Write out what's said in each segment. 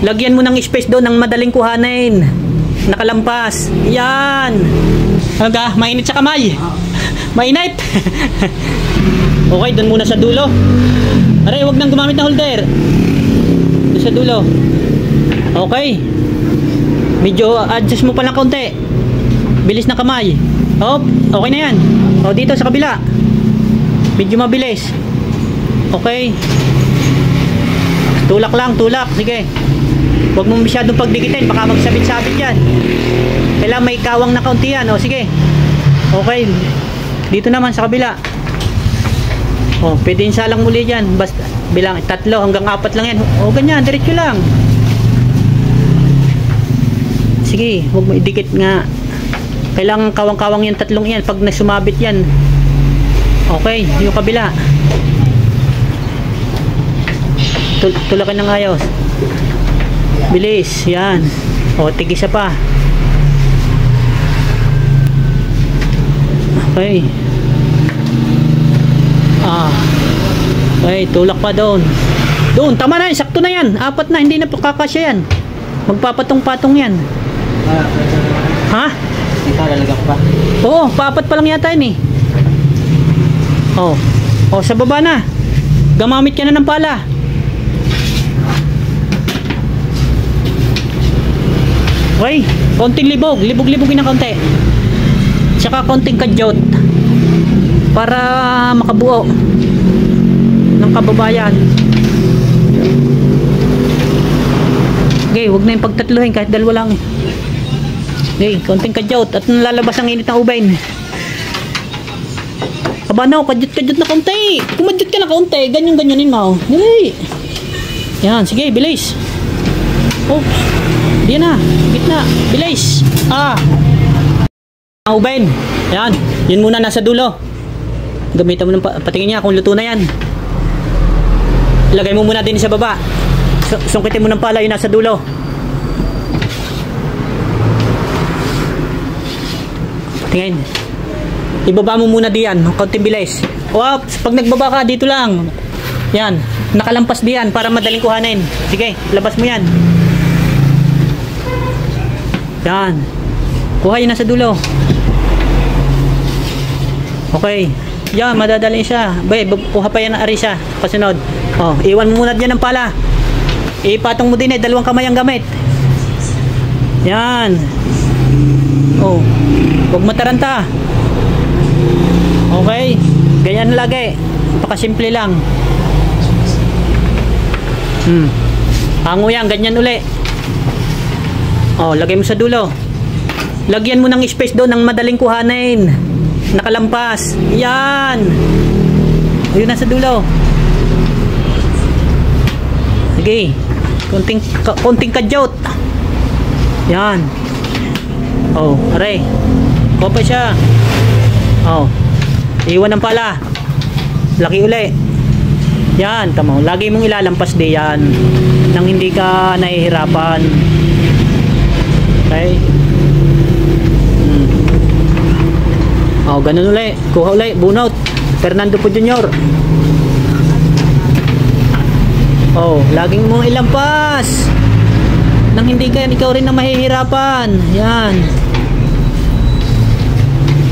Lagyan mo ng space doon ng madaling kuhanin. Nakalampas. Yan. Hangga, mainit sa kamay. Mainit. Okay, doon muna sa dulo. Aray, huwag nang gumamit ng holder. Doon sa dulo. Okay. Medyo adjust mo pa lang kaunti. Bilis na kamay. Oh, okay na yan. O, dito sa kabila. Medyo mabilis. Okay. Tulak lang, tulak. Sige. Huwag mo masyadong pagdikitin. Baka magsabit-sabit yan. Kailangan may kawang na kaunti yan. O, sige. Okay. Dito naman sa kabila. O, pwede salang muli dyan. Basta, bilang 3 hanggang 4 lang yan. O, ganyan. Diretso lang. Sige. Huwag mo idikit nga. Kailangan kawang-kawang yan. 3 yan. Pag nasumabit yan. Okay. Yung kabila. Tulakin ng ayos. Bilis, yan. O, tigisa pa. Okay. Okay, tulak pa doon. Doon, tama na yan, sakto na yan. 4 na, hindi na kakasya yan. Magpapatong-patong yan. Ha? Ito, lalagyan pa. Oo, 4 pa lang yata yun eh. O, sa baba na. Gamamit ka na ng pala. Okay, konting libog, libog-libogin na konti. Tsaka konting kadyot para makabuo ng kababayan. Okay, huwag na yung pagtatluhin kahit 2 lang. Okay, konting kadyot at nalalabas ang init ng ubain. Aba na, kadyot-kadyot na konti. Kumadyot ka na konti, ganyan-ganyanin mo. Dali. Yan, sige, bilis. Oops. Diyan na, gitna, bilis. Uben. Yan, yun muna nasa dulo. Gamitan mo ng patingin niya kung luto na yan. Ilagay mo muna din sa baba. Sungkitin mo ng pala yung nasa dulo. Tingin. Ibaba mo muna diyan, konting bilis. Oops, pag nagbaba ka, dito lang. Yan, nakalampas diyan para madaling kuhanin. Sige, labas mo yan. Yan. Kuha yun nasa dulo. Okay. Yan, madadali siya. Bay, kuha pa yan ang arisa. Kasunod. O, iwan mo muna dyan ng pala. Ipatong mo din 2 kamay ang gamit. Yan. O. Huwag mataranta. Okay. Ganyan lagi. Pakasimple lang. Hango yan. Ganyan uli. O, lagay mo sa dulo. Lagyan mo ng space doon ng madaling kuhanin. Nakalampas. Yan. Ayun na sa dulo. Sige. Konting kadyot. Yan. O, aray. Kopa siya. O. Iwan ng pala. Laki uli. Yan. Tama. Lagi mong ilalampas di yan. Nang hindi ka nahihirapan. Okay. Oh, ganun ulit. Kuha ulit. Bunot. Fernando po Jr. Oh, laging mong ilampas. Nang hindi ka ikaw rin na mahihirapan. Yan.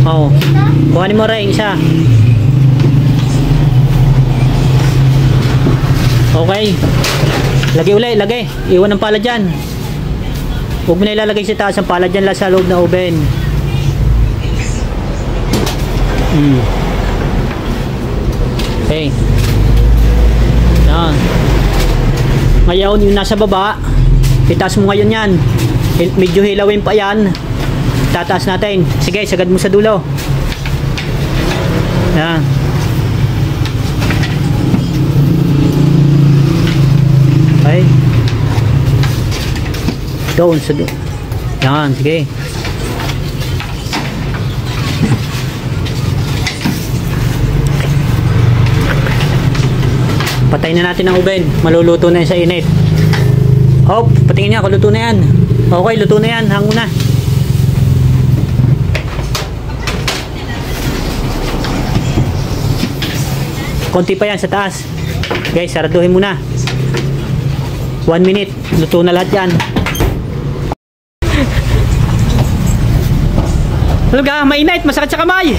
Oh. Kuhanin mo rin isa. Okay. Lagi ulit. Lagi. Iwan ng pala dyan. Huwag mo na ilalagay sa taas ang pala dyan lang sa loob na oven. Okay. Yan. Ngayon yung nasa baba, itaas mo ngayon yan. Medyo hilawin pa yan. Tataas natin. Sige, sagad mo sa dulo. Yan. Okay. Doon sa doon. Yan, sige. Patayin na natin ang oven. Maluluto na yan sa init. Hop, patingin niya kung luto na yan. Okay, luto na yan. Hango na. Konti pa yan sa taas. Guys, saraduhin muna. 1 minute. Luto na lahat yan. Talaga, mainit. Masakit sa kamay.